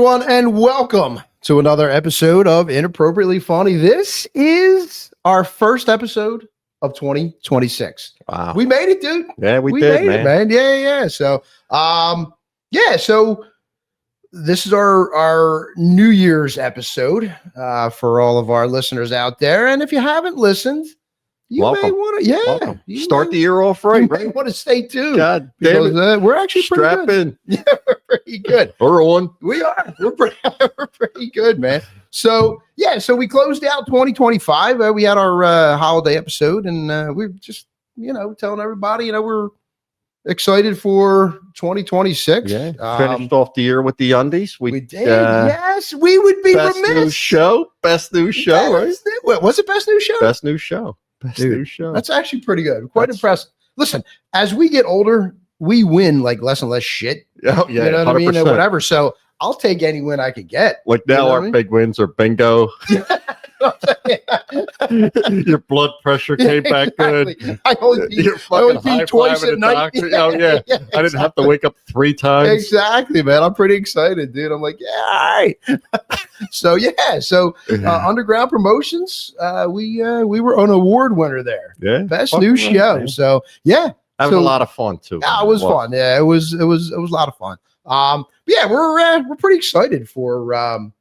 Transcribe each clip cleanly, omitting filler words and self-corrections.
everyone, and welcome to another episode of Inappropriately Funny. This is our first episode of 2026. Wow. We made it, dude. Yeah, we did, made it, man. Yeah. So, so this is our New Year's episode for all of our listeners out there. And if you haven't listened, you may want to, start the year off right. You may want to stay tuned. God damn it. We're actually Strap pretty good. in. Yeah, we're pretty good. We're on. We are. We're pretty good, man. So we closed out 2025. We had our holiday episode, and we're just telling everybody we're excited for 2026. Yeah, finished off the year with the undies. We did. Yes, we would be best remiss. Best new show, right? What was it? Best new show. Best new show. Best new show. That's actually pretty good. Quite impressive. Listen, as we get older, we win like less and less shit. Oh, yeah, you know what 100%. I mean? And whatever. So I'll take any win I could get. Like now, our big wins are bingo. Your blood pressure came back good. I only pee twice at night. Oh yeah. I didn't have to wake up 3 times. Exactly, man. I'm pretty excited, dude. I'm like, yeah, all right. So Underground Promotions, we were an award winner there. Yeah, best new show. Man. So yeah, that was a lot of fun too. Yeah, it was fun. Yeah, it was a lot of fun. We're pretty excited for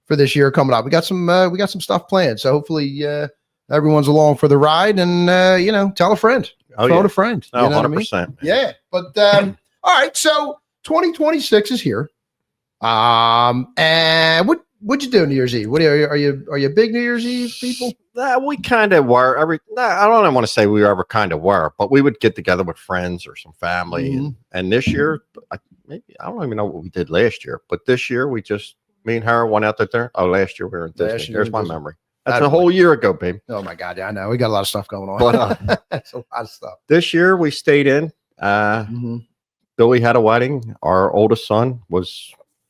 this year coming up. We got some stuff planned. So hopefully everyone's along for the ride, and tell a friend, phone a friend. Oh, 100%. I mean? Yeah. But all right. So 2026 is here. And what'd you do New Year's Eve? Are you big New Year's Eve people? We kind of were. I don't want to say we ever kind of were, but we would get together with friends or some family. Mm-hmm. And this year, I don't even know what we did last year, but this year me and her went out there. Oh, last year we were in Disney. There's my memory. That's a whole year ago, babe. Oh my God. Yeah, I know. We got a lot of stuff going on. But, that's a lot of stuff. This year we stayed in. Billy had a wedding. Our oldest son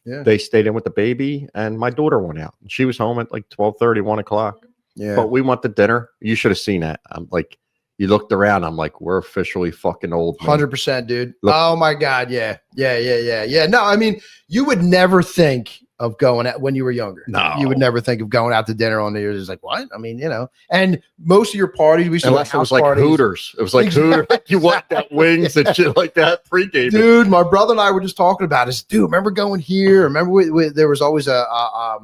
they stayed in with the baby, and my daughter went out. She was home at like 12:30, 1 o'clock. Yeah. But we went to dinner. You should have seen that. I'm like, you looked around. I'm like, we're officially fucking old. 100%, dude. Oh my God. Yeah. No, I mean, you would never think of going out when you were younger. No, you would never think of going out to dinner on New Year's. It's like, what? I mean, and most of your parties, we used to unless it was like parties. Hooters. It was like Hooters. You want that wings and shit like that pregame. Dude, my brother and I were just talking about this. Dude, remember going here? Remember there was always a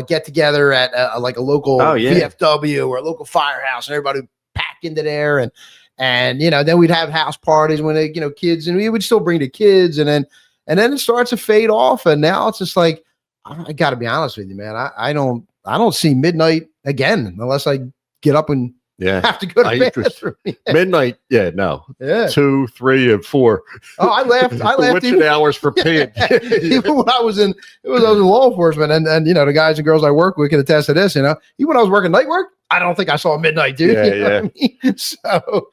get together at a local VFW or a local firehouse, and everybody would pack into there, and then we'd have house parties when they kids, and we would still bring the kids, and then it starts to fade off, and now it's just like, I got to be honest with you, man. I don't see midnight again unless I get up and have to go to bed. Midnight, no. Yeah. 2, 3, and 4. Oh, I laughed. Witching hours for peeing. Even when I was in law enforcement, and the guys and girls I work with can attest to this. Even when I was working night work, I don't think I saw midnight, dude. Yeah. So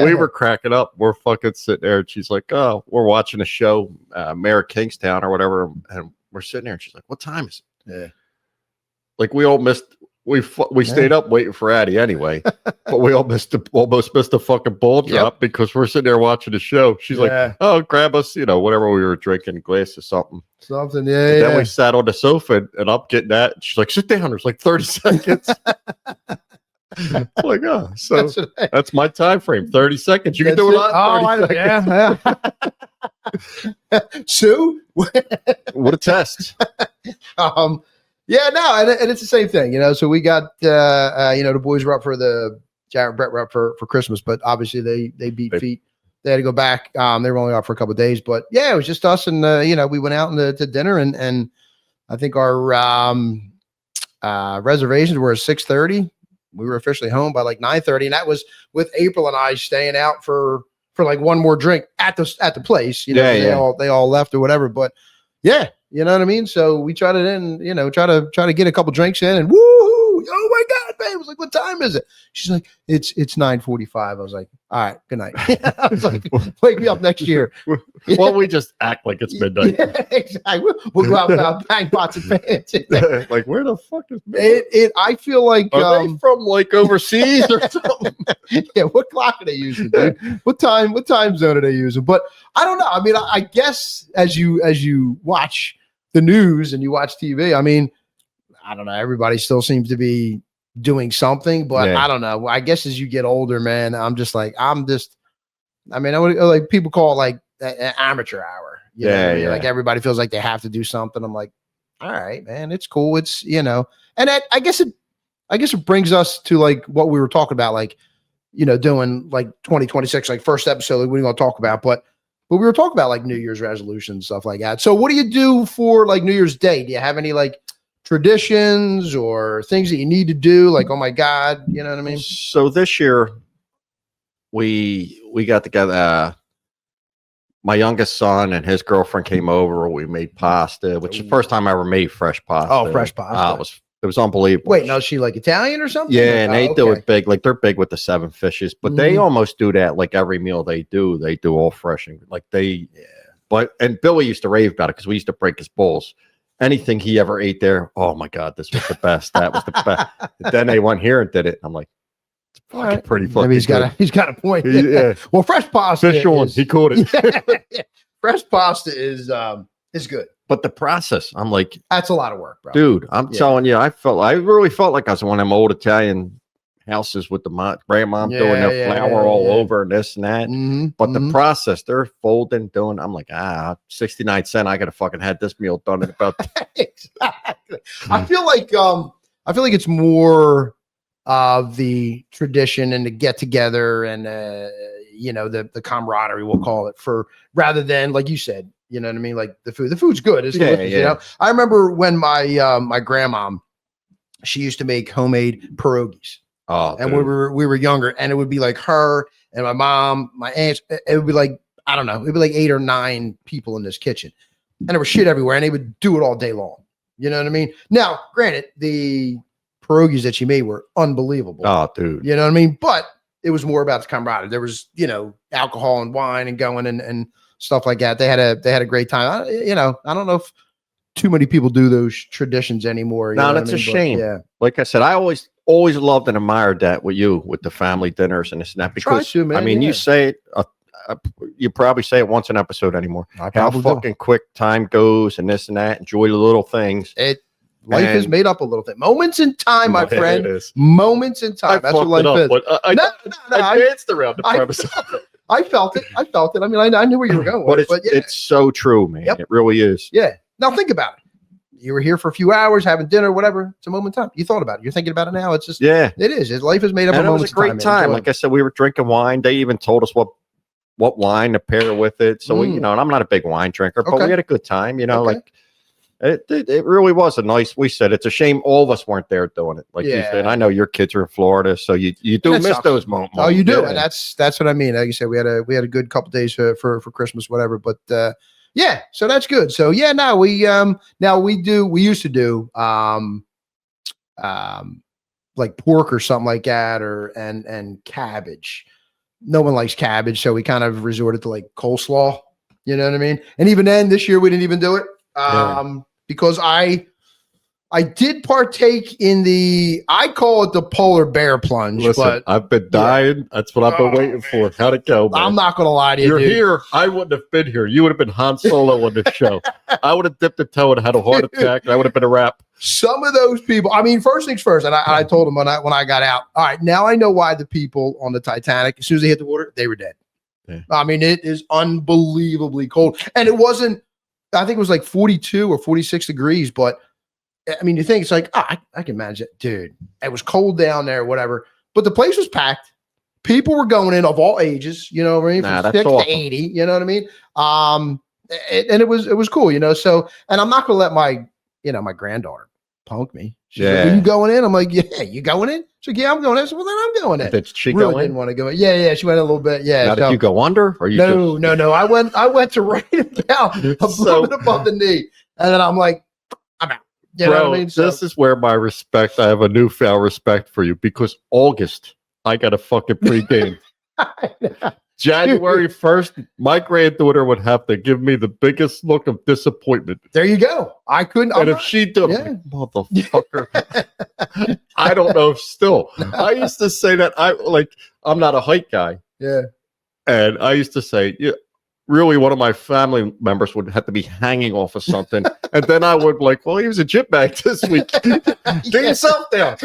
we were cracking up. We're fucking sitting there, and she's like, "Oh, we're watching a show, Mayor of Kingstown or whatever," and we're sitting there, and she's like, "What time is it?" Yeah. Like we all missed. We stayed up waiting for Addie anyway, but we almost missed a fucking ball drop because we're sitting there watching the show. She's like, "Oh, grab us, whatever we were drinking, a glass of something." Then we sat on the sofa, and I'm getting that. And she's like, "Sit down." There's like 30 seconds. I'm like, oh, so that's my time frame. 30 seconds. You can do it on 30 seconds. Yeah. Sue, what a test. And it's the same thing, So we got the boys were up for Jared and Brett were up for Christmas, but obviously they beat feet. They had to go back. They were only out for a couple of days, but it was just us, and we went out to dinner, and I think our reservations were at 6:30. We were officially home by like 9:30, and that was with April and I staying out for like one more drink at the place. They all left or whatever, but yeah. You know what I mean? So we tried it in, try to get a couple drinks in, and woo! Oh my God, babe! I was like, "What time is it?" She's like, "It's 9:45." I was like, "All right, good night." I was like, "Wake me up next year." Well, we just act like it's midnight. Yeah, exactly. We'll go out and bang pots and pans. Like, where the fuck is midnight? I feel like are they from like overseas or something? Yeah, what clock are they using, dude? What time zone are they using? But I don't know. I mean, I guess as you watch the news and you watch TV, I mean, I don't know. Everybody still seems to be doing something, but I don't know. I guess as you get older, man, I mean, I would like people call it like an amateur hour. You know what I mean? Like everybody feels like they have to do something. I'm like, all right, man, it's cool. It's, you know, and I guess it brings us to like what we were talking about, like, you know, doing like 2026, like first episode, like, what are you going to talk about? But we were talking about like New Year's resolutions, stuff like that. So what do you do for like New Year's Day? Do you have any like traditions or things that you need to do? Like, oh my God, you know what I mean? So this year we got together, my youngest son and his girlfriend came over. We made pasta, which is the first time I ever made fresh pasta. Oh, fresh pasta. It was unbelievable. Wait, no, is she like Italian or something? Yeah, and they do it big. Like they're big with the 7 fishes, but they almost do that. Like every meal they do all fresh. And like and Billy used to rave about it because we used to break his bowls. Anything he ever ate there, oh my God, this was the best. That was the best. Then they went here and did it. I'm like, it's pretty fucking maybe he's got a point. Yeah. Well, fresh pasta. He caught it. Yeah. Fresh pasta is good. But the process, I'm like, that's a lot of work, bro. Dude, I'm telling you, I really felt like I was in one of them old Italian houses with the grandmom throwing their flour all over and this and that. But the process, they're folding, doing. I'm like, 69 cents. I gotta fucking had this meal done in about. Exactly. I feel like it's more of the tradition and the get together and you know, the camaraderie, we'll call it, for rather than like you said. You know what I mean? Like the food's good. It's delicious, you know? I remember when my grandmom, she used to make homemade pierogies. Oh, and we were younger, and it would be like her and my mom, my aunts. It would be like, I don't know, it'd be like 8 or 9 people in this kitchen, and there was shit everywhere, and they would do it all day long. You know what I mean? Now, granted, the pierogies that she made were unbelievable. Oh, dude. You know what I mean? But it was more about the camaraderie. There was, you know, alcohol and wine and going and stuff like that. They had a great time. You know, I don't know if too many people do those traditions anymore. No, that's a shame. Yeah. Like I said, I always loved and admired that with you, with the family dinners and this and that. Because I mean, you say it, you probably say it once an episode anymore. How fucking quick time goes and this and that. Enjoy the little things. Life is made up a little bit. Moments in time, my friend. Moments in time. That's what life is. I danced around the premise. I felt it. I mean, I knew where you were going. But it's so true, man. Yep. It really is. Yeah. Now think about it. You were here for a few hours, having dinner, whatever. It's a moment in time. You thought about it. You're thinking about it now. It's just, it is. Life is made up of moments in time. It was a great time. Like I said, we were drinking wine. They even told us what wine to pair with it. So we, you know, and I'm not a big wine drinker, but we had a good time. You know, like it really was a nice. We said it's a shame all of us weren't there doing it. Like you said, I know your kids are in Florida, so you do miss those moments. Oh, you do, and that's what I mean. Like you said, we had a good couple days for Christmas, whatever. But yeah, so that's good. So yeah, now we used to do like pork or something like that, and cabbage. No one likes cabbage, so we kind of resorted to like coleslaw. You know what I mean? And even then, this year we didn't even do it. Because I did partake in I call it the polar bear plunge. Listen, but I've been dying. That's what I've been waiting for. How'd it go, man? I'm not going to lie to you. You're here. I wouldn't have been here. You would have been Han Solo on this show. I would have dipped a toe and had a heart attack, and I would have been a wrap. Some of those people, I mean, first things first, and I told them when I got out, all right, now I know why the people on the Titanic, as soon as they hit the water, they were dead. Yeah. I mean, it is unbelievably cold. And it wasn't, I think it was like 42 or 46 degrees, but I mean, you think it's like, I can imagine it. Dude, it was cold down there, whatever, but the place was packed. People were going in of all ages, you know what I mean? From 6 to 80, you know what I mean? And it was cool, you know? So, and I'm not going to let my granddaughter punk me. She said, "Are you going in?" I'm like, "Yeah, you going in?" She's like, "Yeah, I'm going in." So, well, then I'm going in. Did she really go in? Didn't want to go in. Yeah, she went in a little bit. Yeah. Now, did you go under? Or you No. I went to right about a little bit above the knee, and then I'm like, I'm out. You know what I mean? So, this is where my respect. I have a newfound respect for you because August, I got a fucking pregame. January 1st, my granddaughter would have to give me the biggest look of disappointment. There you go. I couldn't. And if she did, like, motherfucker, I don't know. Still, I used to say that I'm not a height guy. Yeah. And I used to say, really one of my family members would have to be hanging off of something. And then I would like, well, he was a jit bag this week. Get yourself down.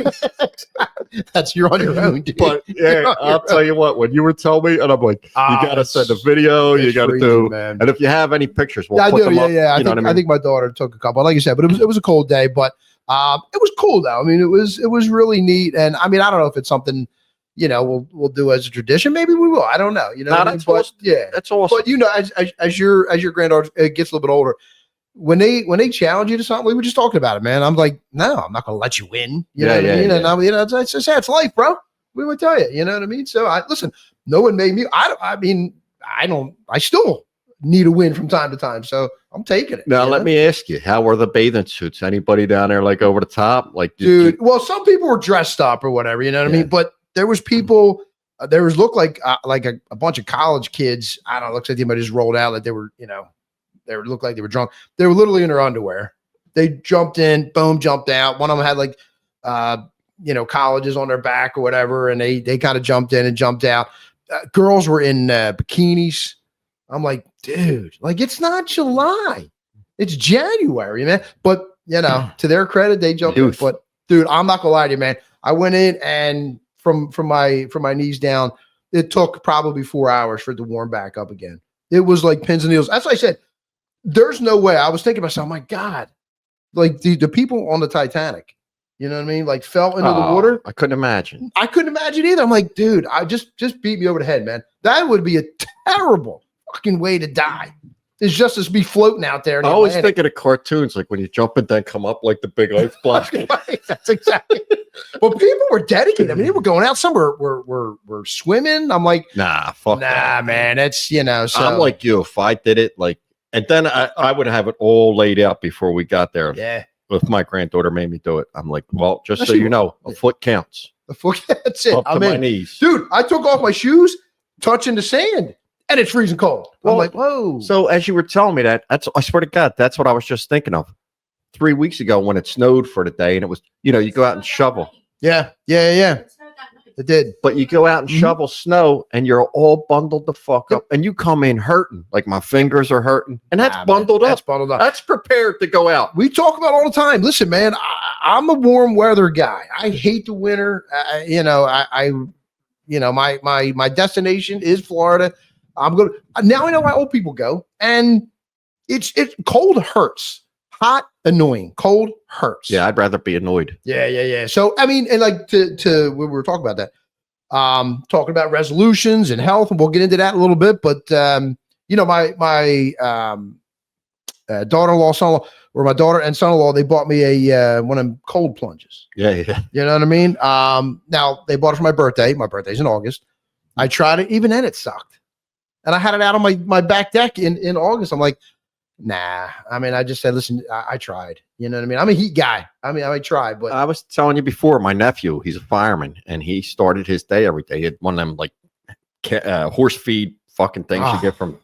That's you're on your own, dude. But yeah, I'll tell you what, when you were telling me, and I'm like, you got to send a video, you got to do, man. And if you have any pictures, we'll put them up. Yeah. I think my daughter took a couple, like you said, but it was a cold day, but it was cool though. I mean, it was really neat. And I mean, I don't know if it's something, we'll do as a tradition. Maybe we will. I don't know. That's awesome. Yeah, that's awesome. But as your granddaughter gets a little bit older, when they challenge you to something, we were just talking about it, man. I'm like, no, I'm not going to let you win. You know what I mean? And it's just it's life, bro. We would tell you. You know what I mean? So listen. No one made me. I still need a win from time to time. So I'm taking it. Now let me ask you, how were the bathing suits? Anybody down there like over the top? Like, dude. Well, some people were dressed up or whatever. You know what I mean? But there was people. Looked like a bunch of college kids. I don't know. Looks like they might just rolled out. Like they were, they looked like they were drunk. They were literally in their underwear. They jumped in, boom, jumped out. One of them had like, colleges on their back or whatever, and they kind of jumped in and jumped out. Girls were in bikinis. I'm like, dude, like it's not July, it's January, man. But to their credit, they jumped in. But dude, I'm not gonna lie to you, man. I went in and from my knees down, it took probably 4 hours for it to warm back up again. It was like pins and needles. That's what I said. There's no way. I was thinking to myself, my God, like the people on the Titanic, you know what I mean? Like fell into the water. I couldn't imagine. I couldn't imagine either. I'm like, dude, I just beat me over the head, man. That would be a terrible fucking way to die. It's just as be floating out there. I always think of the cartoons, like when you jump and then come up like the big ice block. That's exactly. But people were dedicated. I mean, they were going out. Some were swimming. I'm like, fuck that. Man. It's So I'm like you. If I did it, like, and then I would have it all laid out before we got there. Yeah. If my granddaughter made me do it, I'm like, well, just so you know, a foot counts. A foot. That's it. Up to my knees, dude. I took off my shoes, touching the sand. And it's freezing cold. Well, I'm like, whoa. So as you were telling me that, I swear to God, that's what I was just thinking of. 3 weeks ago when it snowed for the day and it was, you go out and shovel. Yeah. It did. But you go out and shovel snow and you're all bundled the fuck up and you come in hurting. Like my fingers are hurting. And that's bundled up. That's bundled up. That's prepared to go out. We talk about all the time. Listen, man, I'm a warm weather guy. I hate the winter. My destination is Florida. I'm going to, now I know why old people go, and it's cold hurts, hot, annoying, cold hurts. Yeah. I'd rather be annoyed. Yeah. So, I mean, and like to we were talking about that, talking about resolutions and health, and we'll get into that a little bit, but, my daughter-in-law, son-in-law, or my daughter and son-in-law, they bought me one of them cold plunges. Yeah. You know what I mean? Now they bought it for my birthday. My birthday's in August. I tried it. Even then it sucked. And I had it out on my back deck in August. I'm like, nah. I mean, I just said, listen, I tried. You know what I mean? I'm a heat guy. I mean, I tried, but I was telling you before, my nephew, he's a fireman, and he started his day every day. He had one of them like horse feed fucking things you get from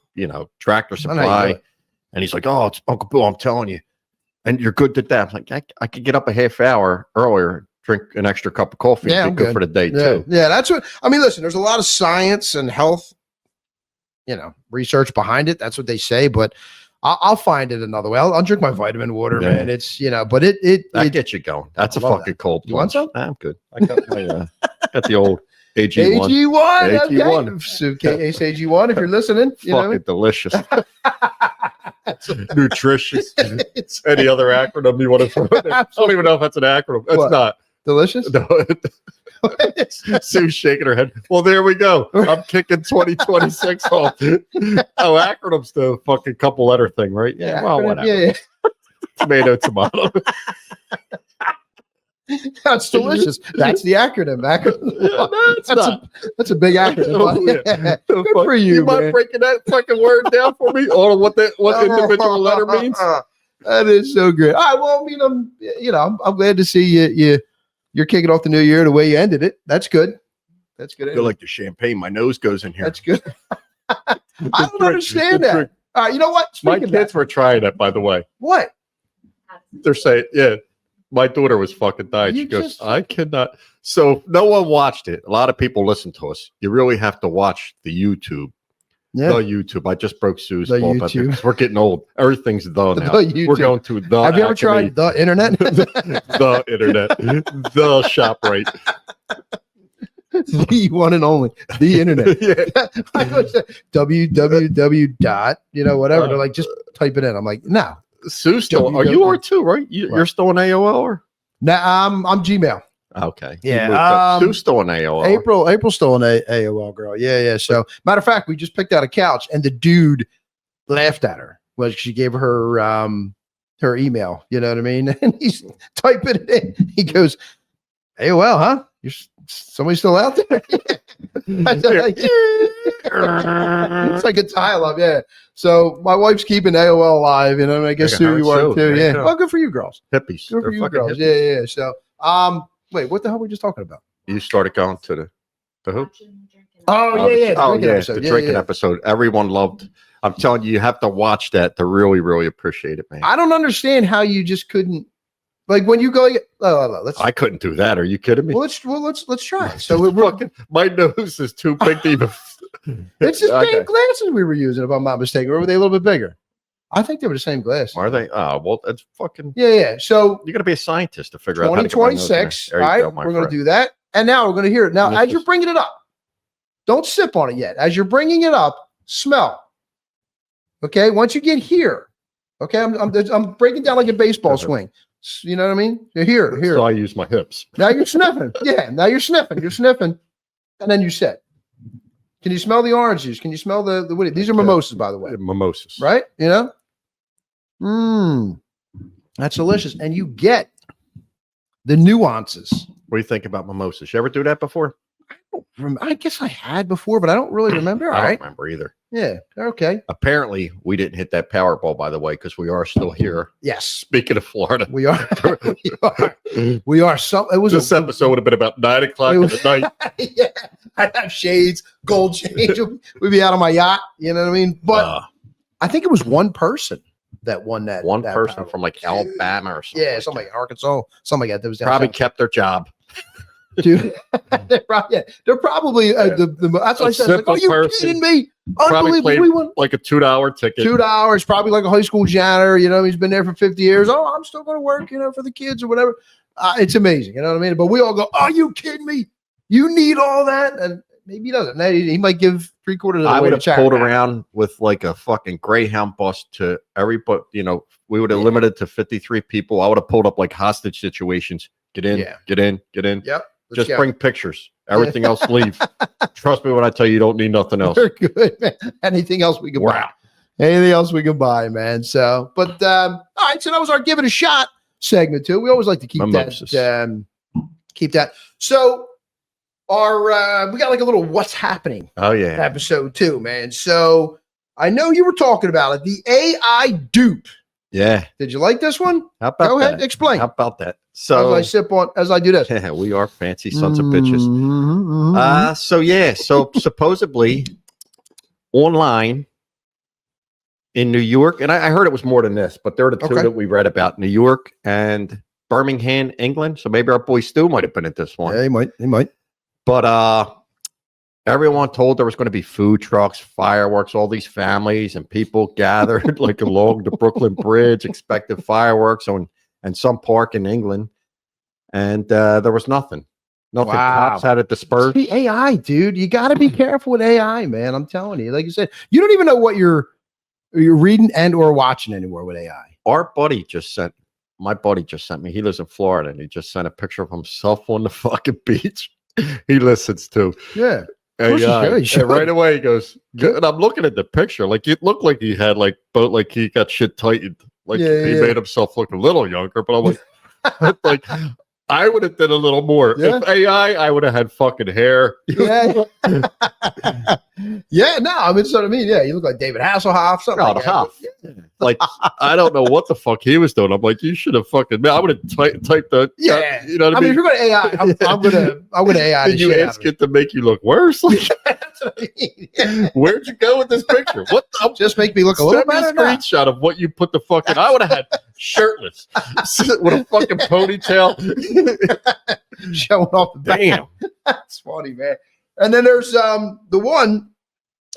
Tractor Supply. And he's like, oh, it's Uncle Bill, I'm telling you. And you're good to that. I'm like, I could get up a half hour earlier, drink an extra cup of coffee, and be good for the day too. Yeah, that's what I mean. Listen, there's a lot of science and health research behind it. That's what they say, but I'll find it another way. I'll drink my vitamin water, man. It's, but it gets you going. That's a fucking cold. You want some? I'm good. I got my, got the old AG1. AG1. Suitcase AG1. If you're listening, fucking delicious. Nutritious. Any other acronym you want to throw in there? I don't even know if that's an acronym. It's not. Delicious? No. Sue's shaking her head. Well, there we go. I'm kicking 2026 off. Oh, acronyms, the fucking couple letter thing, right? Yeah. Well, whatever. Yeah. Tomato. That's delicious. That's the acronym. That's a big acronym. Oh, yeah. Good for you. You mind breaking that fucking word down for me? Or what individual letter means? That is so good. All right. Well, I mean, I'm glad to see you're kicking off the new year the way you ended it. That's good. I feel like the champagne. My nose goes in here. That's good. I don't understand that. All right. You know what? My kids were trying that, by the way. What? They're saying, yeah. My daughter was fucking dying. She goes, I cannot. So no one watched it. A lot of people listen to us. You really have to watch the YouTube. The YouTube. I just broke Sue's ball because we're getting old. Everything's the now. We're going to the. Have you ever tried the internet? the internet. The ShopRite. The one and only. The internet. www. Whatever. They're like, just type it in. I'm like, no. Sue's still. Are you R2, right? You're still in AOL or? Nah, I'm Gmail. Okay. Yeah. Sue's still in AOL. April's still in AOL, girl. Yeah. So, matter of fact, we just picked out a couch, and the dude laughed at her. Well, she gave her her email. You know what I mean? And he's typing it in. He goes, AOL, huh? Somebody's still out there? It's like a dial-up, yeah. So my wife's keeping AOL alive, and I guess Sue, you are too. Yeah. Well, good for you, girls. Hippies. Good for you, girls. Hippies. Yeah. So, wait, what the hell were we just talking about? You started going to the who? Oh, yeah. The drinking episode. Everyone loved. I'm telling you, you have to watch that to really, really appreciate it, man. I don't understand how you just couldn't. Like when you go, I couldn't do that. Are you kidding me? Well, let's try. So my nose is too big to even. It's the same glasses we were using, if I'm not mistaken. Or were they a little bit bigger? I think they were the same glasses. Are they? Oh, well, it's fucking. Yeah. So you got to be a scientist to figure out. 2026. All right, we're going to do that, and now we're going to hear it. Now, as you're bringing it up, don't sip on it yet. As you're bringing it up, smell. Okay. Once you get here, okay, I'm breaking down like a baseball swing. You know what I mean? You're here. So I use my hips. Now you're sniffing. Yeah. Now you're sniffing. You're sniffing. And then you sit. Can you smell the orange juice? Can you smell the these are mimosas, by the way. Mimosas. Right? That's delicious. And you get the nuances. What do you think about mimosas? You ever do that before? I guess I had before, but I don't really remember. I don't remember either. Yeah. Okay. Apparently, we didn't hit that Powerball, by the way, because we are still here. Yes. Speaking of Florida, we are. We are. This episode would have been about 9 o'clock in the night. Yeah. I'd have shades, gold shades. We'd be out on my yacht. You know what I mean? But I think it was one person that won that. One person from like Alabama or something. Yeah, somebody in Arkansas, something like that. That was probably kept their job. Dude, they're probably that's what I said. Like, are you kidding me? Unbelievable. Like a $2 ticket. $2, probably like a high school janitor. He's been there for 50 years. Oh, I'm still going to work, for the kids or whatever. It's amazing. You know what I mean? But we all go, are you kidding me? You need all that? And maybe he doesn't. He might give 3/4 of the way. I would have pulled around with like a fucking Greyhound bus to everybody. We would have limited to 53 people. I would have pulled up like hostage situations. Get in, get in. Yep. Just bring pictures. Everything else, leave. Trust me when I tell you, you don't need nothing else. We're good, man. Anything else we can buy? Anything else we can buy, man? So, but all right. So that was our give it a shot segment too. We always like to keep that. Keep that. So we got like a little what's happening. Oh yeah. Episode 2, man. So I know you were talking about it. The AI dupe. Yeah. Did you like this one? How about Go ahead, explain. How about that? So as I do this. Yeah, we are fancy sons of bitches. So supposedly online in New York, and I heard it was more than this, but there are the two that we read about: New York and Birmingham, England. So maybe our boy Stu might have been at this one. Yeah, he might. But everyone told there was going to be food trucks, fireworks, all these families and people gathered like along the Brooklyn Bridge, expected fireworks and some park in England. And there was nothing. Nothing. Wow. Cops had it dispersed. The AI, dude. You got to be careful with AI, man. I'm telling you. Like you said, you don't even know what you're reading and or watching anymore with AI. My buddy just sent me. He lives in Florida, and he just sent a picture of himself on the fucking beach. He listens too. Yeah. And right away he goes, and I'm looking at the picture. Like it looked like he had like he got shit tightened. Like he made himself look a little younger, but I'm like, I would have done a little more. Yeah. If AI, I would have had fucking hair. Yeah. Yeah, no, I mean, so I mean, yeah, you look like David Hasselhoff, something like that. Yeah. Like, I don't know what the fuck he was doing. I'm like, you should have fucking, man, I would have typed the, you know what I mean? If you're going to AI, I'm going to AI. Did you ask it to make you look worse? Like, that's what I mean. Yeah. Where'd you go with this picture? What? Just make me look a little better. Send me a screenshot of what you put the fucking, I would have had shirtless with a fucking ponytail. Showing off the back. Damn. That's funny, man. And then there's the one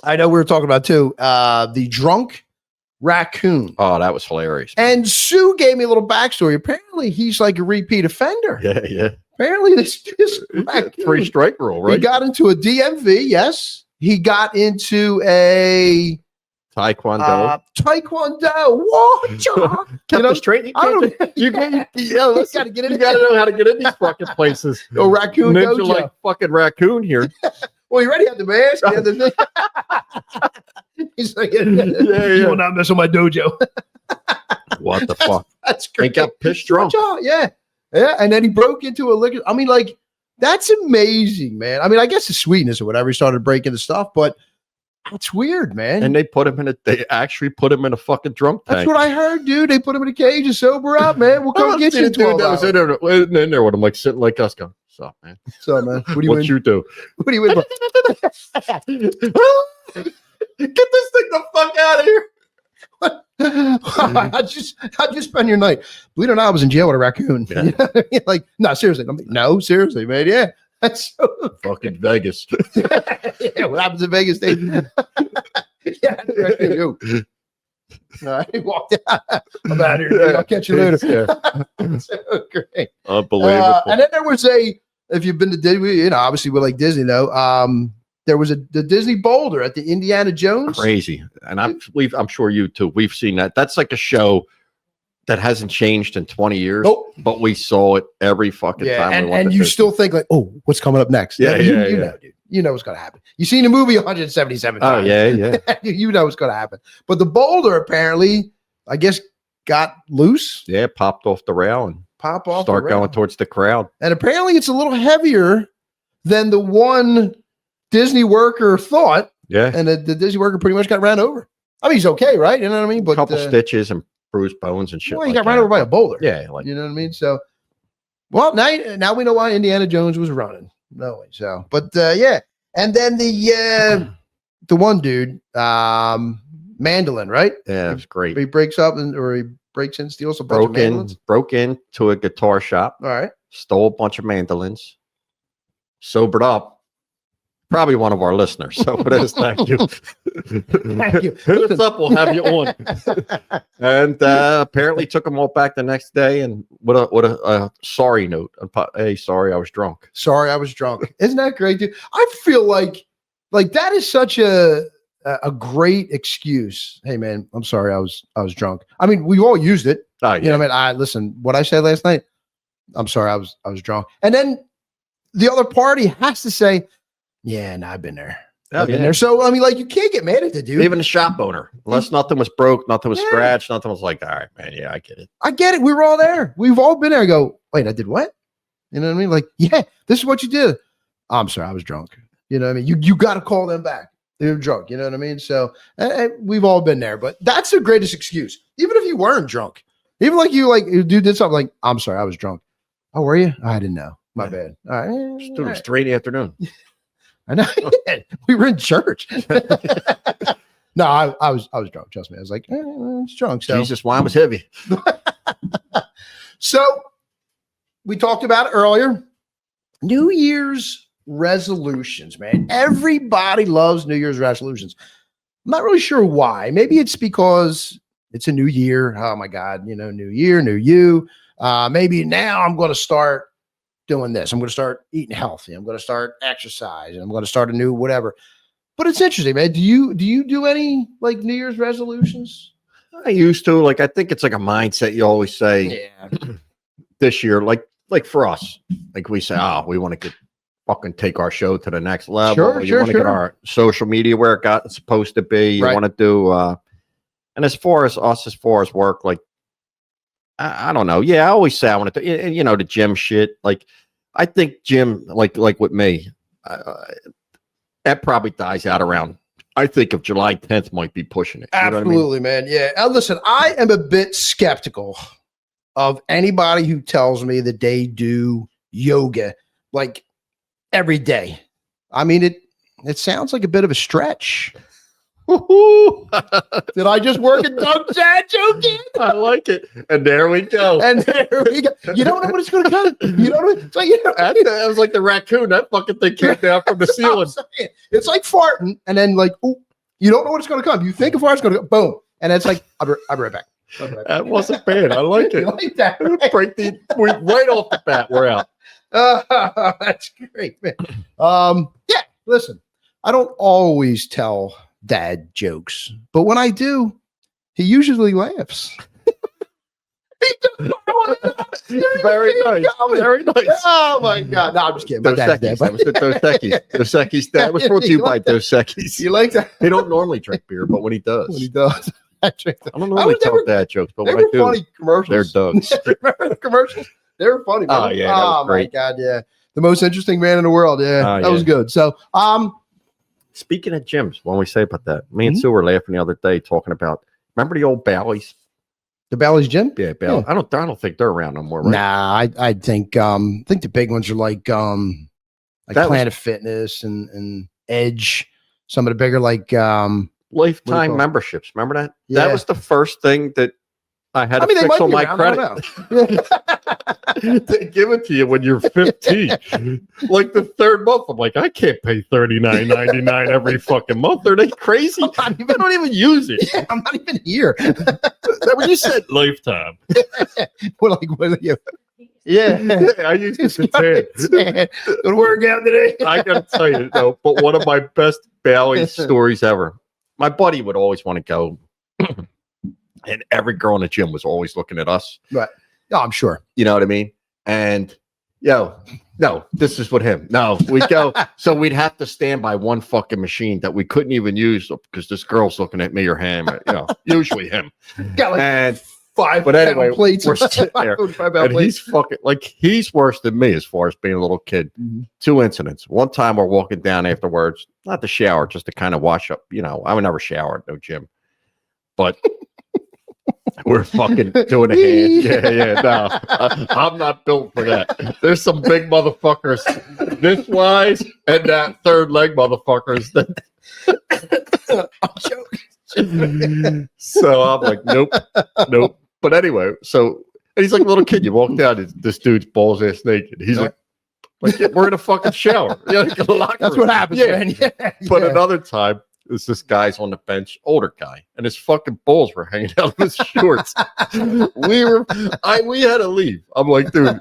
I know we were talking about too. The drunk raccoon. Oh, that was hilarious. And Sue gave me a little backstory. Apparently, he's like a repeat offender. Yeah. Apparently, this raccoon, 3 strike rule, right? He got into a DMV. Yes, he got into a Taekwondo. Taekwondo. Kept it straight. You gotta get in. You gotta know how to get in these fucking places. Oh, raccoon Ninja dojo. like fucking raccoon here. Well, you already have the mask. You have the He's like, you will not mess with my dojo. What the fuck? That's great. He got pissed drunk. Yeah. And then he broke into a liquor. I mean, like, that's amazing, man. I mean, I guess the sweetness or whatever, he started breaking the stuff, but that's weird, man. And they actually put him in a fucking drunk tank. That's what I heard, dude. They put him in a cage and sober up, man. We'll come get you. Dude, that was in there with him, like sitting like us, going, "What's up, man? So, man, what do you What you do? What do you win? Get this thing the fuck out of here!" How'd you spend your night? Believe it or not, I was in jail with a raccoon. Yeah. You know what I mean? Like, no, seriously. No, seriously, man. Yeah. That's so fucking Vegas. Yeah, what happens in Vegas? Yeah, you. He walked out. I'm out here. Dude. I'll catch you later. Yeah. So great. Unbelievable. And then there was if you've been to Disney, obviously we're like Disney though. There was the Disney Boulder at the Indiana Jones. Crazy. And I'm sure you too. We've seen that. That's like a show that hasn't changed in 20 years. Nope. But we saw it every fucking time. And you still think like, oh, what's coming up next? Yeah, you know, dude. You know what's going to happen. You've seen the movie 177 times. Oh, yeah. You know what's going to happen. But the boulder apparently, I guess, got loose. Yeah, popped off the rail and start going towards the crowd. And apparently it's a little heavier than the one Disney worker thought. Yeah. And the Disney worker pretty much got ran over. I mean, he's okay, right? You know what I mean? But a couple stitches and bruised bones and shit. Well, he got ran over by a boulder. Yeah. You know what I mean? So, well, now we know why Indiana Jones was running. No way. So, but yeah. And then the one dude, Mandolin, right? Yeah, it was great. He breaks up or he breaks in, steals a bunch of mandolins. Broke into a guitar shop. All right. Stole a bunch of mandolins. Sobered up. Probably one of our listeners. So it is. Thank you. Thank you. Hit us up. We'll have you on. And apparently took them all back the next day. And what a sorry note. Hey, sorry, I was drunk. Sorry, I was drunk. Isn't that great, dude? I feel like that is such a great excuse. Hey, man, I'm sorry, I was drunk. I mean, we've all used it. Oh, yeah. You know what I mean? Listen, what I said last night. I'm sorry, I was drunk. And then the other party has to say, yeah, no, I've been there. I've been there. So, I mean, like, you can't get mad at the dude. Even the shop owner. Unless nothing was broke, nothing was scratched, nothing was like, all right, man, yeah, I get it. I get it. We were all there. We've all been there. I go, wait, I did what? You know what I mean? Like, yeah, this is what you did. Oh, I'm sorry, I was drunk. You know what I mean? You got to call them back. They were drunk. You know what I mean? So we've all been there. But that's the greatest excuse. Even if you weren't drunk. Even like you dude did something like, I'm sorry, I was drunk. Oh, were you? I didn't know. My bad. All right. Dude, it was 3 in the afternoon. I know. We were in church. No, I was drunk. Trust me. I was like, I was drunk. So. Jesus, wine was heavy. So we talked about it earlier. New Year's resolutions, man. Everybody loves New Year's resolutions. I'm not really sure why. Maybe it's because it's a new year. Oh my God, new year, new you. Maybe now I'm going to start doing this. I'm going to start eating healthy. I'm going to start exercising. I'm going to start a new whatever. But it's interesting, man. Do you do any like New Year's resolutions? I used to. Like, I think it's like a mindset. You always say, this year, like for us, like we say, we want to take our show to the next level. You want to get our social media where it's supposed to be. You want to do, and as far as work, like, I don't know. Yeah, I always say I want to do, the gym shit. Like, I think gym, like with me, that probably dies out around, I think if July 10th might be pushing it. Absolutely, man. Yeah. Now, listen, I am a bit skeptical of anybody who tells me that they do yoga like every day. I mean, it sounds like a bit of a stretch. Did I just work a dunk chat joking? I like it. And there we go. You don't know what it's going to come. You don't know. It's like, that was like the raccoon. That fucking thing came down from the ceiling. It's like farting and then like, You don't know what it's going to come. You think of where it's going to go. Boom. And it's like, I'll be right back. That wasn't bad. I like it. You like that? Right? Right off the bat, we're out. That's great, man. Yeah, listen, I don't always tell dad jokes, but when I do, he usually laughs. Very nice. Very nice. Oh my God. No, I'm just kidding. My dad's dead. That was the Dos Equis. Dos Equis. That was brought to you by Dos Equis. You like that? He don't normally drink beer, but when he does. I drink that. I don't normally tell dad jokes, but when I do, funny commercials. They're Doug's. Remember the commercials? They were funny, man. Oh, yeah. That was great. My God, yeah. The most interesting man in the world. Yeah. That was good. So, speaking of gyms, when we say about that, me and Sue were laughing the other day talking about, remember the old Bally's? The Bally's gym? Yeah, Bally's. Yeah. I don't think they're around no more, right? Nah, I think the big ones are like Planet Fitness and Edge. Some of the bigger lifetime memberships. Remember that? Yeah. That was the first thing that I had to fix on my credit. They give it to you when you're 15. Like the third month, I'm like, I can't pay $39.99 every fucking month. Are they crazy? I don't even use it. Yeah, I'm not even here. When you said lifetime. What are you? Yeah, I used to say gonna work out today. I gotta tell you though, but one of my best Bally's stories ever. My buddy would always want to go, and every girl in the gym was always looking at us. Right. Oh, I'm sure. You know what I mean? And no, this is with him. No, we'd go. So we'd have to stand by one fucking machine that we couldn't even use because this girl's looking at me or him. Usually him. Got like and 5 but anyway, plates. We're sitting there, and he's fucking he's worse than me as far as being a little kid. Mm-hmm. 2 incidents. One time we're walking down afterwards, not to shower, just to kind of wash up. I would never shower at no gym, but we're fucking doing a hand. Yeah. No, I'm not built for that. There's some big motherfuckers this wise, and that third leg motherfuckers. I'm joking. So I'm like, nope. But anyway, and he's like a little kid. You walk down, this dude's balls ass naked. He's like we're in a fucking shower. That's what happens, man. Yeah. But another time, this guy's on the bench, older guy, and his fucking balls were hanging out of his shorts. We had to leave. I'm like, dude.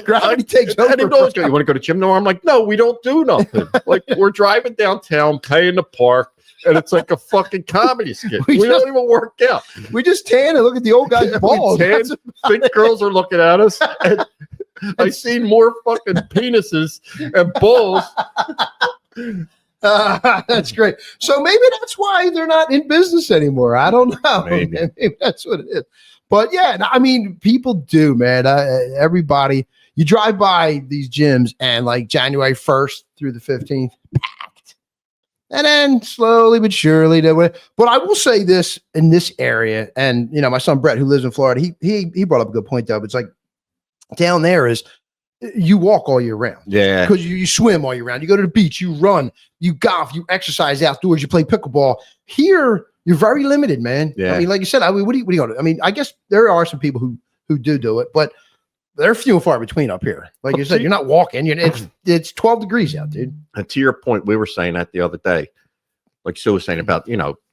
Gravity takes over. You want to go to gym? No, I'm like, no, we don't do nothing. Like we're driving downtown, paying the park. And it's like a fucking comedy skit. We don't even work out. We just tan and look at the old guy's balls. Think girls are looking at us. And I see more fucking penises and balls. That's great. So maybe that's why they're not in business anymore. I don't know. Maybe that's what it is. But yeah, I mean, people do, man. Everybody, you drive by these gyms and like January 1st through the 15th, packed. And then slowly but surely they went. But I will say this in this area, and my son Brett, who lives in Florida, he brought up a good point though. But it's like down there is you walk all year round. Yeah. Because you swim all year round. You go to the beach, you run, you golf, you exercise outdoors, you play pickleball. Here, you're very limited, man. Yeah. I mean, like you said, what are you going to? I mean, I guess there are some people who do it, but they're few and far between up here. Like you said, you're not walking. It's 12 degrees out, dude. And to your point, we were saying that the other day, like Sue was saying about,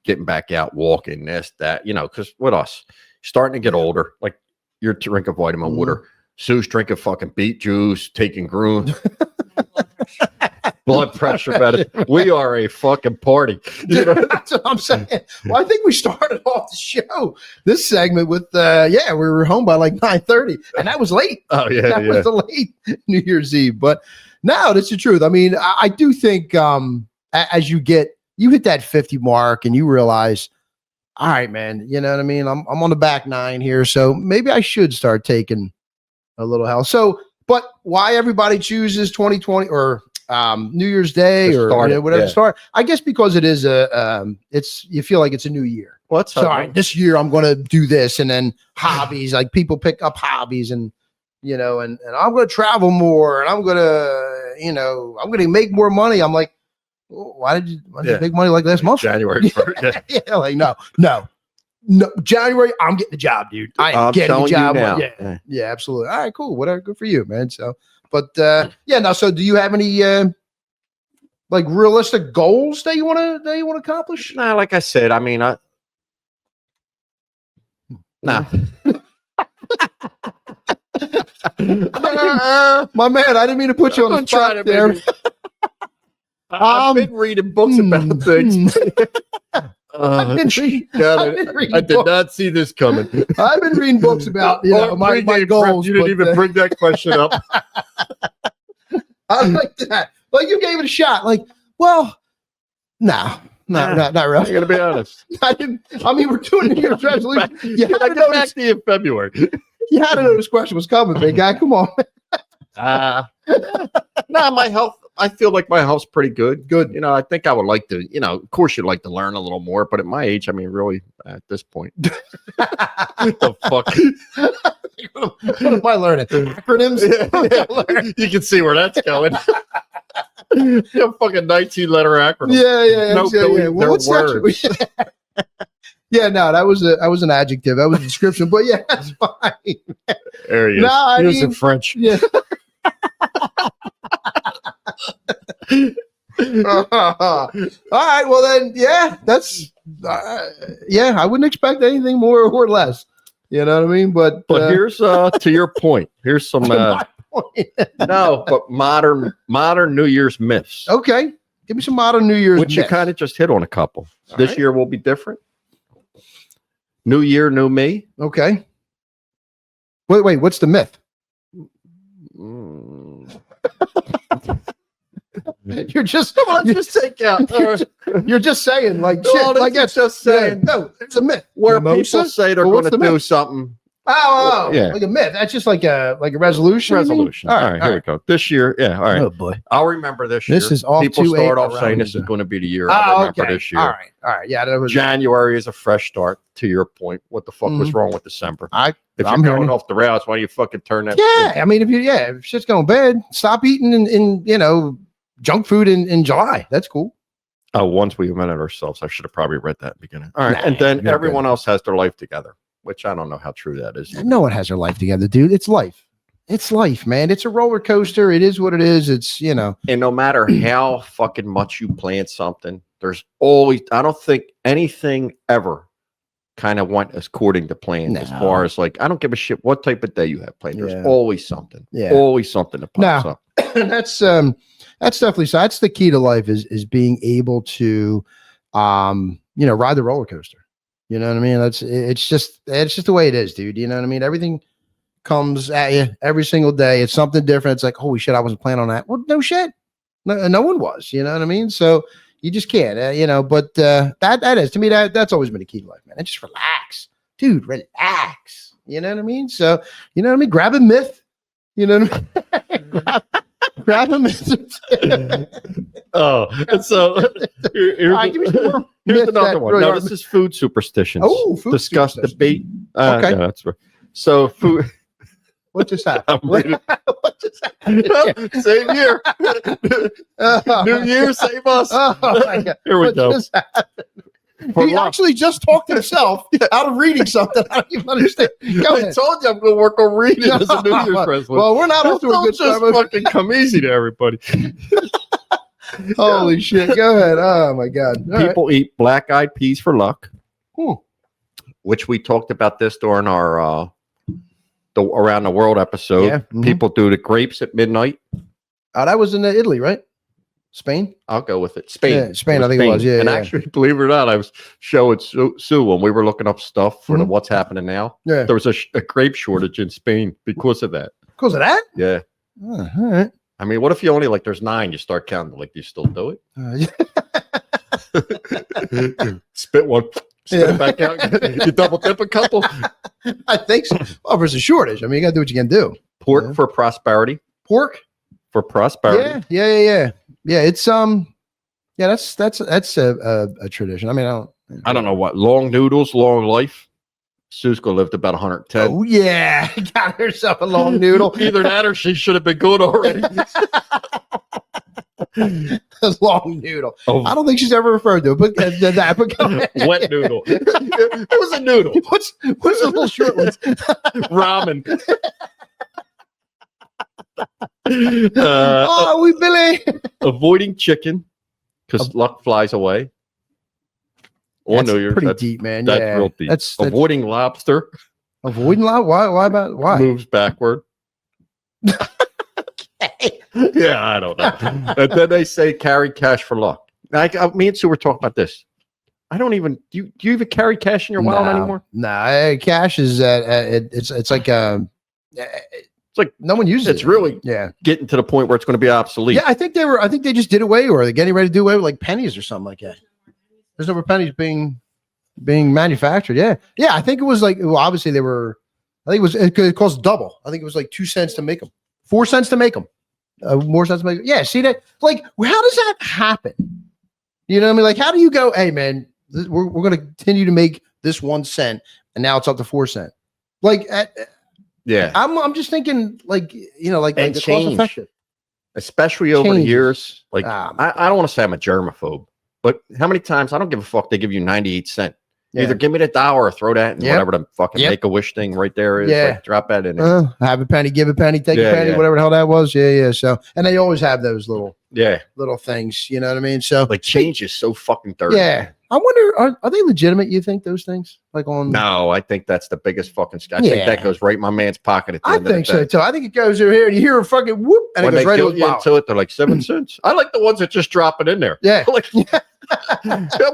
getting back out, walking, this, that, because with us, starting to get older, like you're drinking vitamin water. Sue's drinking fucking beet juice, taking Groon. Blood pressure better. We are a fucking party. That's what I'm saying. Well, I think we started off the show, this segment with, we were home by like 9:30, and that was late. Oh, yeah. That was the late New Year's Eve. But no, that's the truth. I mean, I do think as you hit that 50 mark and you realize, all right, man, you know what I mean? I'm on the back 9 here, so maybe I should start taking a little health. So, but why everybody chooses 2020 or New Year's Day or whatever start? I guess because it is you feel like it's a new year. Well, all right, this year I'm going to do this, and then hobbies, like people pick up hobbies, and and I'm going to travel more, and I'm going to make more money. I'm like, why did you make money like last month? January 1st. Yeah, like no. January, I'm getting the job, dude. I'm getting the job. Yeah, absolutely. All right, cool. Whatever, good for you, man. So, but so do you have any like realistic goals that you want to accomplish? Nah, like I said, I mean, nah. My man, I didn't mean to put you on the spot there. I've been reading books about things. I did not see this coming. I've been reading books about my goals. You didn't even bring that question up. I like that. Like you gave it a shot. Like, well, not really. I'm gonna be honest. I mean, we're doing New Year's resolution. You had to get back to you in February. You had to know this question was coming, big guy. Come on. My health. I feel like my health's pretty good. Good. I think I would like to, of course you'd like to learn a little more, but at my age, I mean, really at this point. The fuck? What am I learning? Acronyms? Yeah. You can see where that's going. Fucking 19-letter acronym. Yeah. No, well, what's words. Yeah, no, that was an adjective. That was a description, but yeah, that's fine. There he is. No, he was in French. Yeah. All right, well then, yeah, that's I wouldn't expect anything more or less. You know what I mean? But here's to your point. Here's some no, but modern New Year's myths. Okay, give me some modern New Year's myths. You kind of just hit on a couple. All this year will be different. New year, new me. Okay. Wait, what's the myth? You're just take out. You're just saying like shit. No, like it's just saying. No, it's a myth. Where people say they're going to do something. Oh, yeah. Like a myth. That's just like a resolution. Resolution. All right, here we go. This year, yeah. All right. Oh boy, I'll remember this year. This is all people start off saying this is going to be the year. I remember this year. All right. Yeah, that was January is a fresh start. To your point, what the fuck was wrong with December? If I'm you're going off the rails, why do you fucking turn that? Yeah, I mean, if shit's going bad, stop eating in junk food in July. That's cool. Oh, once we invented ourselves, I should have probably read that in the beginning. All right, and then everyone else has their life together, which I don't know how true that is. No one has their life together, dude. It's life. It's life, man. It's a roller coaster. It is what it is. It's, And no matter how fucking much you plan something, there's always, I don't think anything ever kind of went according to plan as far as like, I don't give a shit what type of day you have planned. There's always something. Yeah. Always something that pops up. That's definitely, so that's the key to life is being able to, ride the roller coaster. You know what I mean? It's just the way it is, dude. You know what I mean? Everything comes at you every single day. It's something different. It's like, holy shit, I wasn't planning on that. Well, no shit. No one was, you know what I mean? So you just can't, but that is, to me, that's always been a key to life, man. And just relax, dude, relax. You know what I mean? So, you know what I mean? Grab a myth, you know what I mean? grab a myth. Oh, and so here's another one. No, this is food superstitions. Oh, food discuss superstitions. Debate. Okay. No, that's right. So food. What just happened? What just happened? Same year. New Year, save us. Oh my God. Here we go. He actually just talked himself out of reading something. I don't even understand. Go ahead. I told you I'm going to work on reading as a New Year's resolution. Well, we're not off to a good start. Just fucking come easy to everybody. Holy shit. Go ahead. Oh my God. People eat black-eyed peas for luck, which we talked about this during our the Around the World episode. Yeah. Mm-hmm. People do the grapes at midnight. Oh, that was in Italy, right? Spain? I'll go with it. Spain. Yeah, Spain, I think it was. Yeah. And actually, believe it or not, I was showing Sue when we were looking up stuff for the What's Happening Now. Yeah. There was a grape shortage in Spain because of that. Because of that? Yeah. Oh, all right. I mean, what if you only there's 9, you start counting, do you still do it? Spit one. Spit it back out. You double dip a couple. I think so. Well, there's a shortage. I mean, you got to do what you can do. Pork for prosperity. Pork for prosperity. Yeah. It's that's a tradition. I mean, I don't know what long noodles, long life. Susko lived about 110. Oh yeah, got herself a long noodle. Either that or she should have been good already. A long noodle. Oh. I don't think she's ever referred to it, but that. But wet noodle. It was a noodle. What's the little short ones? Ramen. We Billy. Avoiding chicken. because luck flies away. On New Year's, pretty deep, man. That's real deep. That's avoiding lobster. Avoiding lobster? Why? Moves backward. Okay. Yeah, I don't know. And then they say carry cash for luck. Me and Sue were talking about this. I don't even. Do you even carry cash in your wallet anymore? Nah, cash is it's like it's like no one uses it. It's really getting to the point where it's going to be obsolete. Yeah, I think they just did away, or they're getting ready to do away with like pennies or something like that. There's no more pennies being manufactured. Yeah. I think it was like, well, obviously they were. I think it cost double. I think it was like 2 cents to make them, 4 cents to make them, more cents to make them. Yeah, see that? Like, how does that happen? You know what I mean? Like, how do you go? Hey, man, we're going to continue to make this 1 cent, and now it's up to 4 cents. Like, I'm just thinking, like, like the cost effective, especially over the years. Like, I don't want to say I'm a germaphobe. But how many times, I don't give a fuck, they give you 98 cents. Either give me the dollar or throw that in whatever the fucking Make-A-Wish thing right there is. Like, drop that in there. Have a penny, give a penny, take a penny, whatever the hell that was. Yeah. So, and they always have those little things, you know what I mean? So, like, change is so fucking dirty. Yeah. I wonder, are they legitimate, you think, those things? Like on. No, I think that's the biggest fucking I think that goes right in my man's pocket at the end of the day. I think so too. I think it goes over here and you hear a fucking whoop and when it goes right into it, they're like 7 cents. I like the ones that just drop it in there. Yeah. Like, come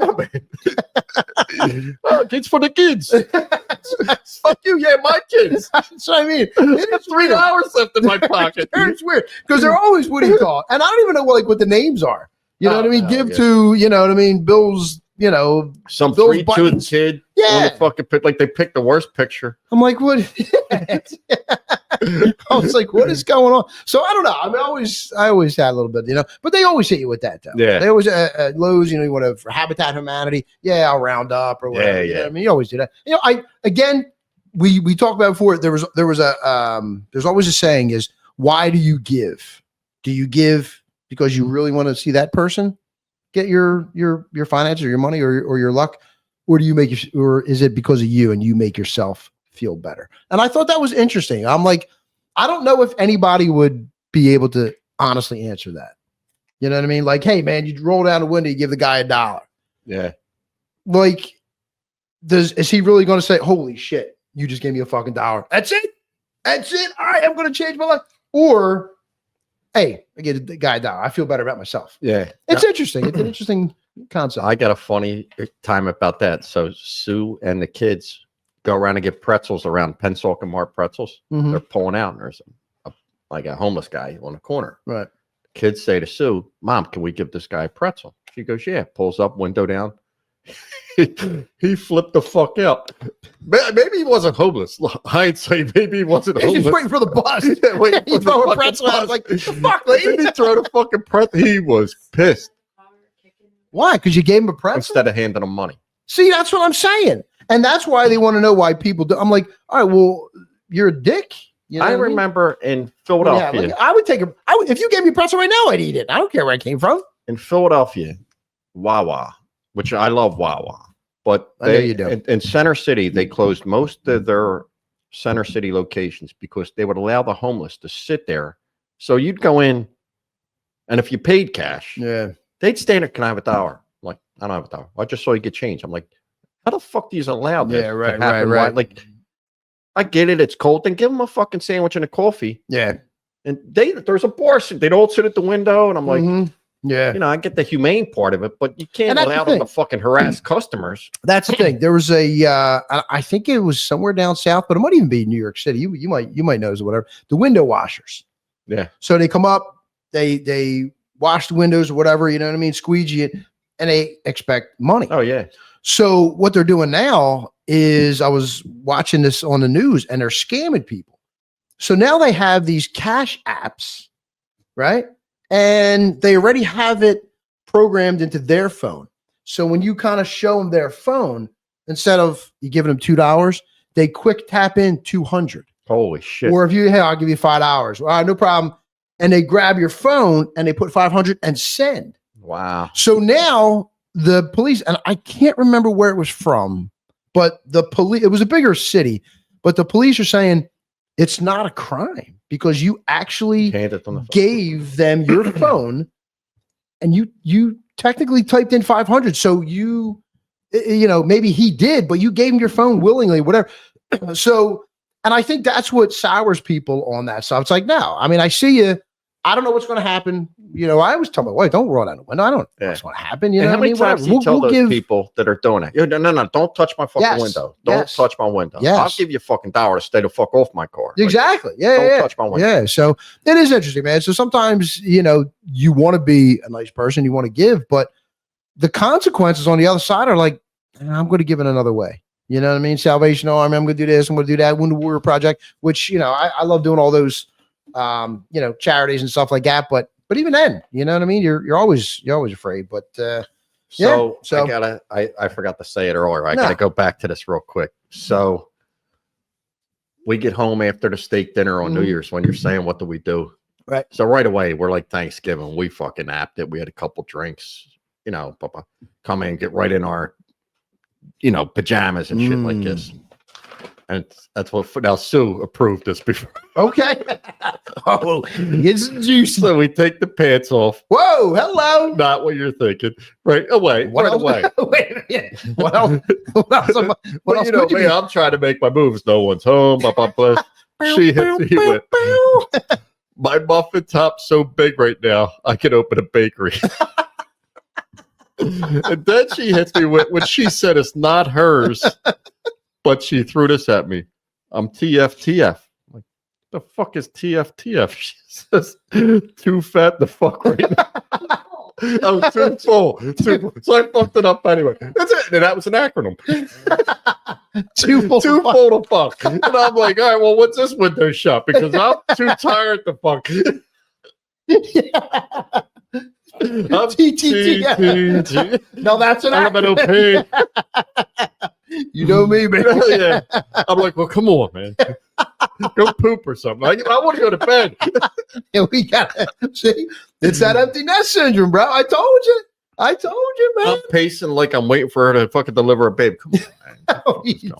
on, man. Oh, kids for the kids. Fuck you, my kids. That's what I mean. It has $3 left in my pocket. It's weird because they're always what do you call it? And I don't even know what the names are. You know what I mean? Give to, you know what I mean? Bill's, some 3-2 kid. Yeah. On the fucking like they picked the worst picture. I'm like, what? I was like, what is going on? So I don't know. I mean, I always had a little bit, but they always hit you with that though. Yeah. They always Lowe's, you want to for Habitat Humanity. Yeah, I'll round up or whatever. Yeah. I mean, you always do that. We talked about before. There's always a saying is, why do you give? Do you give because you really want to see that person get your finances or your money or your luck, or do you or is it because of you and you make yourself feel better? And I thought that was interesting. I'm like, I don't know if anybody would be able to honestly answer that. You know what I mean? Like, hey man, you roll down the window, you give the guy $1. Yeah. Like, is he really going to say, holy shit, you just gave me a fucking $1? That's it. All right, I'm going to change my life. Or, hey, I get the guy $1. I feel better about myself. Yeah. It's interesting. It's an interesting concept. I got a funny time about that. So Sue and the kids go around and get pretzels around Pensacola Mart pretzels. Mm-hmm. They're pulling out, and there's a homeless guy on the corner. Right. Kids say to Sue, Mom, can we give this guy a pretzel? She goes, yeah. Pulls up, window down. He flipped the fuck out. Maybe he wasn't homeless. Hindsight, maybe he wasn't homeless. He's waiting for the bus. He throw a pretzel out. Like, the fuck, lady? Didn't he throw the fucking pretzel? He was pissed. Why? Because you gave him a pretzel? Instead of handing him money. See, that's what I'm saying. And that's why they want to know why people do. I'm like, all right, well, you're a dick. You know I remember in Philadelphia. Yeah, like, I would take if you gave me a pretzel right now, I'd eat it. I don't care where it came from. In Philadelphia, Wawa, which I love Wawa. But in Center City, they closed most of their Center City locations because they would allow the homeless to sit there. So you'd go in, and if you paid cash, they'd stand there, can I have $1? I'm like, I don't have $1. I just saw you get change. I'm like, how the fuck do you allow this? Yeah, right. Like, I get it. It's cold. Then give them a fucking sandwich and a coffee. Yeah. And there's a bar. They'd all sit at the window, and I'm like, yeah, I get the humane part of it, but you can't allow them to fucking harass customers. That's the thing. There was I think it was somewhere down south, but it might even be New York City. You might know, or whatever. The window washers. Yeah. So they come up, they wash the windows or whatever, you know what I mean, squeegee it, and they expect money. Oh yeah. So what they're doing now is, I was watching this on the news, and they're scamming people. So now they have these cash apps, right? And they already have it programmed into their phone. So when you kind of show them their phone, instead of you giving them $2, they quick tap in 200. Holy shit. Or hey, I'll give you $5. All right, no problem. And they grab your phone and they put 500 and send. Wow. So now the police, and I can't remember where it was from, but the police, it was a bigger city, but the police are saying it's not a crime because you actually gave them your phone and you technically typed in 500. So you know, maybe he did, but you gave him your phone willingly, whatever. So, and I think that's what sours people on that stuff. It's like, no, I mean, I see you. I don't know what's going to happen. You know, I always tell my wife, don't roll down the window. I don't know what's going to happen. You know, how many times do you tell those people that are doing it? No, don't touch my fucking window. Don't touch my window. Yes. I'll give you a fucking $1 to stay the fuck off my car. Exactly. Like, don't touch my window. Yeah. So it is interesting, man. So sometimes, you know, you want to be a nice person, you want to give, but the consequences on the other side are like, I'm going to give it another way. You know what I mean? Salvation Army, I'm going to do this, I'm going to do that. Wounded Warrior Project, which, you know, I love doing all those, you know, charities and stuff like that. But even then, you know what I mean? You're always afraid. But so I forgot to say it earlier. I got to go back to this real quick. So we get home after the steak dinner on New Year's when you're saying, what do we do? Right. So right away, we're like Thanksgiving. We fucking apped it. We had a couple drinks, you know, come in, get right in our, you know, pajamas and shit like this. And that's what now Sue approved this before. Okay. Oh, it's juice. So we take the pants off. Whoa, hello. Not what you're thinking. Right away. Right away. Wait a minute. What else? What else? You know me, I'm trying to make my moves. No one's home. She hits me with my muffin top's so big right now, I can open a bakery. And then she hits me with what she said is not hers, but she threw this at me. I'm TFTF. I'm like, the fuck is TFTF? She says, too fat the fuck right now. I'm too full. So I fucked it up anyway. That's it. And that was an acronym. Too full to fuck. And I'm like, all right, well, what's this window shop? Because I'm too tired to fuck. I'm TTT. No, that's an acronym. You know me, man. Yeah. I'm like, well, come on, man. Go poop or something. I want to go to bed. Yeah, we gotta see. It's that empty nest syndrome, bro. I told you, man. I'm pacing like I'm waiting for her to fucking deliver a babe. Come on, man. Oh, you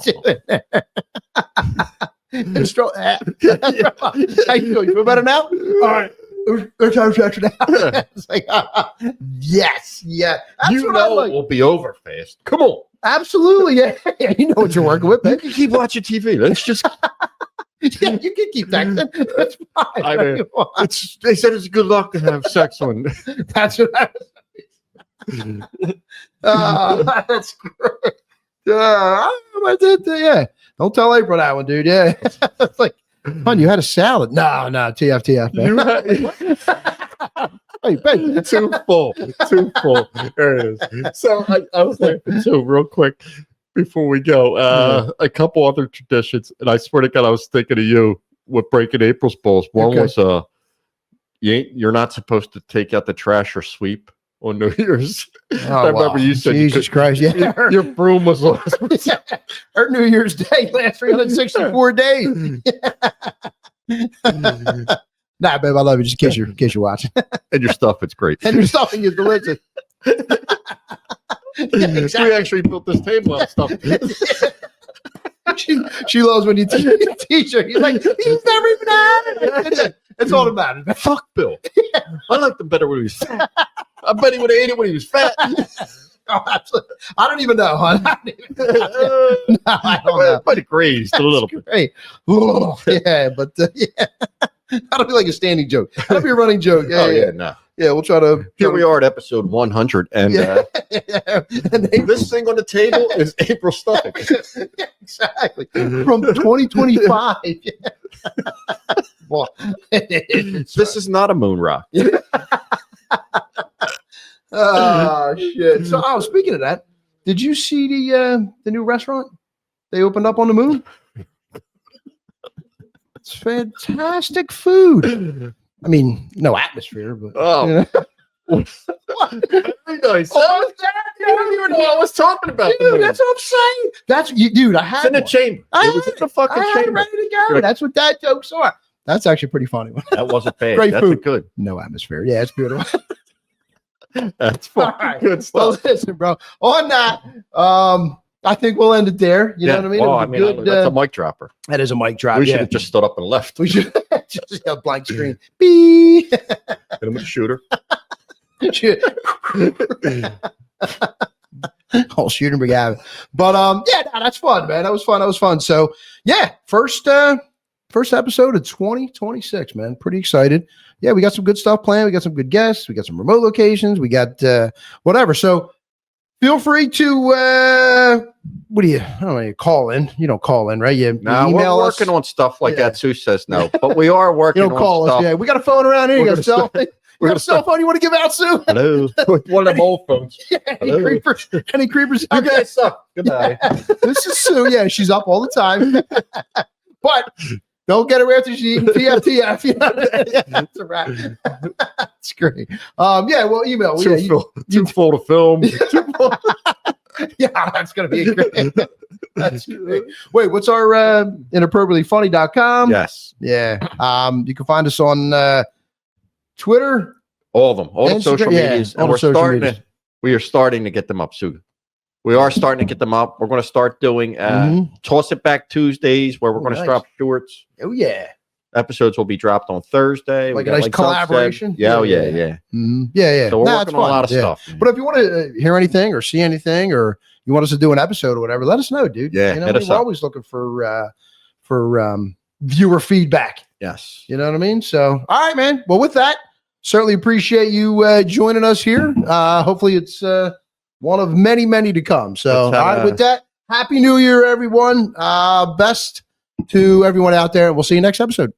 How you doing? You feel better now? All right. There's time to now. It's like, yes, yeah. That's you know like. It will be over fast. Come on. Absolutely, yeah. You know what you're working with, man. You can keep watching TV. Let's just. Yeah, you can keep texting. That's fine. I mean, they said it's good luck to have sex when. That's what I was. That's great. Yeah. Don't tell April that one, dude. Yeah. It's like, fun, you had a salad. No, TFTF, man. Hey, baby. Too full. There it is. So I was thinking too, real quick before we go, a couple other traditions, and I swear to God, I was thinking of you with breaking April's balls. One was you're not supposed to take out the trash or sweep on New Year's. Oh, I remember you said Jesus Christ, yeah. Your broom was lost. Her New Year's Day last 364 days. Nah, babe, I love you. Just in case you're watching. And your stuff, it's great. And your stuffing is delicious. Exactly. We actually built this table out of stuff. She loves when you teach her. He's like, he's never even had it. It's all about it. Fuck Bill. Yeah. I liked him better when he was fat. I bet he would have ate it when he was fat. Oh, absolutely. I don't even know, hon. I don't know. Might have grazed a little bit. Great. Yeah, but yeah. That'll be like a standing joke. That'll be a running joke. Yeah, no. Yeah, we'll try to. Here we are at episode 100, and this thing on the table is April stuffing. Yeah, exactly. From 2025. Well, this is not a moon rock. Oh shit! So, speaking of that, did you see the new restaurant they opened up on the moon? It's fantastic food. I mean, no atmosphere, but you know. Very nice. Oh, you don't even know what I was talking about. Dude, that's what I'm saying. That's you, dude. I had it's in the chamber. It was in the fucking chamber. Ready to go. Right. That's what that jokes are. That's actually pretty funny. That wasn't bad. Great that's food. Good. No atmosphere. Yeah, it's beautiful. That's fucking good stuff. Well, listen, bro. On that, I think we'll end it there. You know what I mean? Well, that's a mic dropper. That is a mic drop. We should have just stood up and left. We should just have blank screen. Beep. Hit him with a shooter. Whole shooting brigade. But yeah, that's fun, man. That was fun. So yeah, first episode of 2026, man. Pretty excited. Yeah, we got some good stuff planned. We got some good guests. We got some remote locations. We got whatever. So feel free to I don't know, you call in. You don't call in, right? You email we're working on stuff like that. Sue says no, but we are working on call stuff. Us. Yeah, we got a phone around here. You got a cell phone. You got a cell phone you want to give out, Sue? Hello. One of them old phones. Yeah, any creepers? You guys suck. Good night. This is Sue. Yeah, she's up all the time. But don't get her after she's eating PFTF. That's a wrap. That's great. Yeah, well, email. Too full to film. Yeah, that's going to be great. That's great. Wait, what's our inappropriatelyfunny.com? Yes. Yeah. You can find us on Twitter. All of them. All the social medias. And we are starting to get them up soon. We are starting to get them up. We're going to start doing Toss It Back Tuesdays where we're going to drop shorts. Oh, yeah. Episodes will be dropped on Thursday. Like a nice collaboration. Yeah. So we're working on a lot of stuff. But if you want to hear anything or see anything or you want us to do an episode or whatever, let us know, dude. Yeah, we're always looking for viewer feedback. Yes. You know what I mean? So, all right, man. Well, with that, certainly appreciate you joining us here. Hopefully it's one of many, many to come. So, all right, with that, Happy New Year, everyone. Best to everyone out there. And we'll see you next episode.